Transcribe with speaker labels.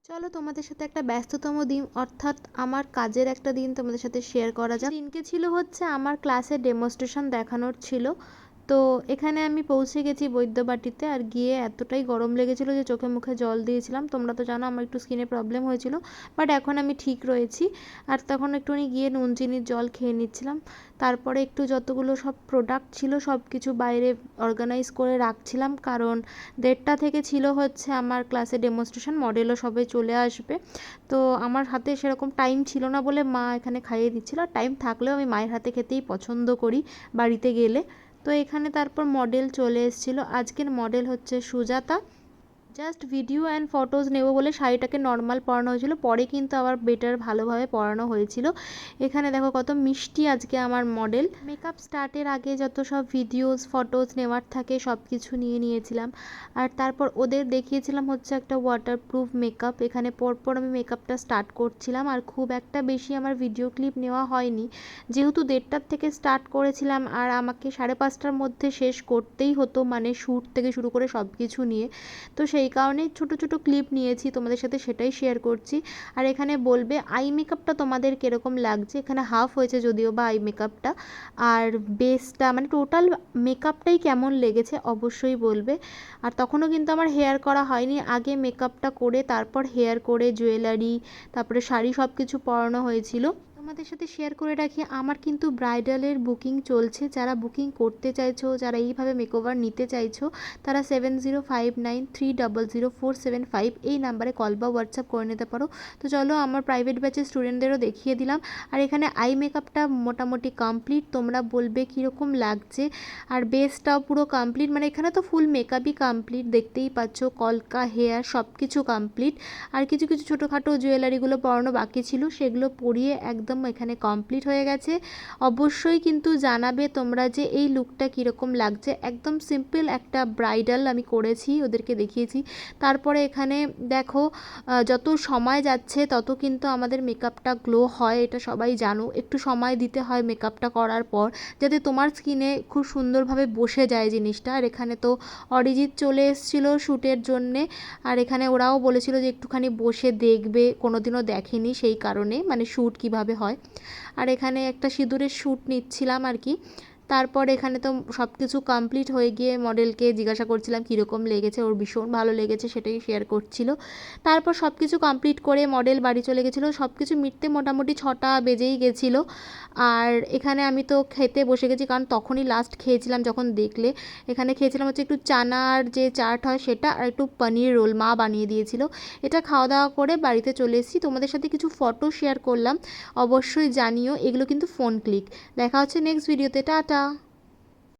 Speaker 1: চলো তোমাদের সাথে একটা ব্যস্ততম দিন অর্থাৎ আমার কাজের একটা দিন তোমাদের সাথে শেয়ার করা যাক। দিনকে ছিল হচ্ছে আমার ক্লাসে ডেমনস্ট্রেশন দেখানোর ছিল। তো এখানে আমি পৌঁছে গেছি বৈদ্যবাটিতে, আর গিয়ে এতটাই গরম লেগেছিল যে চোখে মুখে জল দিয়েছিলাম। তোমরা তো জানো আমার একটু স্কিনে প্রবলেম হয়েছিল, বাট এখন আমি ঠিক রয়েছি। আর তখন একটুখানি গিয়ে নুন চিনির জল খেয়ে নিচ্ছিলাম। তারপরে একটু যতগুলো সব প্রোডাক্ট ছিল সব কিছু বাইরে অর্গানাইজ করে রাখছিলাম, কারণ 1:30 থেকে ছিল হচ্ছে আমার ক্লাসে ডেমনস্ট্রেশন, মডেলও সবাই চলে আসবে। তো আমার হাতে সেরকম টাইম ছিল না বলে মা এখানে খাইয়ে দিচ্ছিল, আর টাইম থাকলেও আমি মায়ের হাতে খেতেই পছন্দ করি বাড়িতে গেলে। তো এখানে তারপর মডেল চলে এসেছিলো। আজকের মডেল হচ্ছে Sujata. Just video and photos নেব বলে শাড়িটাকে নর্মাল পরানো হয়েছিল, পরে কিন্তু আবার বেটার ভালোভাবে পরানো হয়েছিল। এখানে দেখো কত মিষ্টি আজকে আমার মডেল। মেকআপ স্টার্টের আগে যত সব ভিডিওস ফটোজ নেওয়ার থাকে সব কিছু নিয়ে নিয়েছিলাম। আর তারপর ওদের দেখিয়েছিলাম হচ্ছে একটা ওয়াটারপ্রুফ মেকআপ। এখানে পরপর আমি মেকআপটা স্টার্ট করছিলাম, আর খুব একটা বেশি আমার ভিডিও ক্লিপ নেওয়া হয়নি, যেহেতু 1:30 থেকে স্টার্ট করেছিলাম আর আমাকে 5:30টার মধ্যে শেষ করতেই হতো, মানে শ্যুট থেকে শুরু করে সব কিছু নিয়ে। তো সেই কারণেই ছোটো ছোটো ক্লিপ নিয়েছি, তোমাদের সাথে সেটাই শেয়ার করছি। আর এখানে বলবে আই মেকআপটা তোমাদের কীরকম লাগছে। এখানে হাফ হয়েছে যদিও বা আই মেকআপটা, আর বেসটা মানে টোটাল মেকআপটাই কেমন লেগেছে অবশ্যই বলবে। আর তখনও কিন্তু আমার হেয়ার করা হয়নি, আগে মেকআপটা করে তারপর হেয়ার করে জুয়েলারি তারপরে শাড়ি সব কিছু পরানো হয়েছিল। তোমাদের সাথে শেয়ার করে রাখি, আমার কিন্তু ব্রাইডালের বুকিং চলছে। যারা বুকিং করতে চাইছো, যারা এইভাবে মেকওভার নিতে চাইছো, তারা 7059300475 এই নাম্বারে কল বা হোয়াটসঅ্যাপ করে নিতে পারো। তো চলো আমার প্রাইভেট ব্যাচের স্টুডেন্টদেরও দেখিয়ে দিলাম। আর এখানে আই মেকআপটা মোটামুটি কমপ্লিট, তোমরা বলবে কীরকম লাগছে। আর বেসটাও পুরো কমপ্লিট, মানে এখানে তো ফুল মেকআপই কমপ্লিট, দেখতেই পাচ্ছ কলকা হেয়ার সব কিছু কমপ্লিট। আর কিছু কিছু ছোটোখাটো জুয়েলারিগুলো পরানো বাকি ছিল, সেগুলো পরিয়ে একদম এখানে কমপ্লিট হয়ে গেছে। অবশ্যই কিন্তু জানাবে তোমরা যে এই লুকটা কীরকম লাগছে। একদম সিম্পল একটা ব্রাইডাল আমি করেছি, ওদেরকে দেখিয়েছি। তারপরে এখানে দেখো যত সময় যাচ্ছে তত কিন্তু আমাদের মেকআপটা গ্লো হয়, এটা সবাই জানো। একটু সময় দিতে হয় মেকআপটা করার পর, যাতে তোমার স্কিনে খুব সুন্দরভাবে বসে যায় জিনিসটা। আর এখানে তো অরিজিৎ চলে এসেছিলো শ্যুটের জন্যে, আর এখানে ওরাও বলেছিল যে একটুখানি বসে দেখবে, কোনোদিনও দেখেনি সেই কারণে, মানে শ্যুট কীভাবে হয়। আর এখানে একটা সিঁদুরের শ্যুট নিচ্ছিলাম আর কি। তারপর এখানে তো সব কিছু কমপ্লিট হয়ে গিয়ে মডেলকে জিজ্ঞাসা করছিলাম কীরকম লেগেছে, ওর ভীষণ ভালো লেগেছে সেটাই শেয়ার করছিল। তারপর সব কিছু কমপ্লিট করে মডেল বাড়ি চলে গেছিলো, সব কিছু মিটতে মোটামুটি 6টা বেজেই গেছিলো। আর এখানে আমি তো খেতে বসে গেছি, কারণ তখনই লাস্ট খেয়েছিলাম যখন দেখলে। এখানে খেয়েছিলাম হচ্ছে একটু চানার যে চাট হয় সেটা, আর একটু পনির রোল মা বানিয়ে দিয়েছিল। এটা খাওয়া দাওয়া করে বাড়িতে চলে এসেছি। তোমাদের সাথে কিছু ফটো শেয়ার করলাম, অবশ্যই জানিও। এগুলো কিন্তু ফোন ক্লিক। দেখা হচ্ছে নেক্সট ভিডিওতে, টাটা।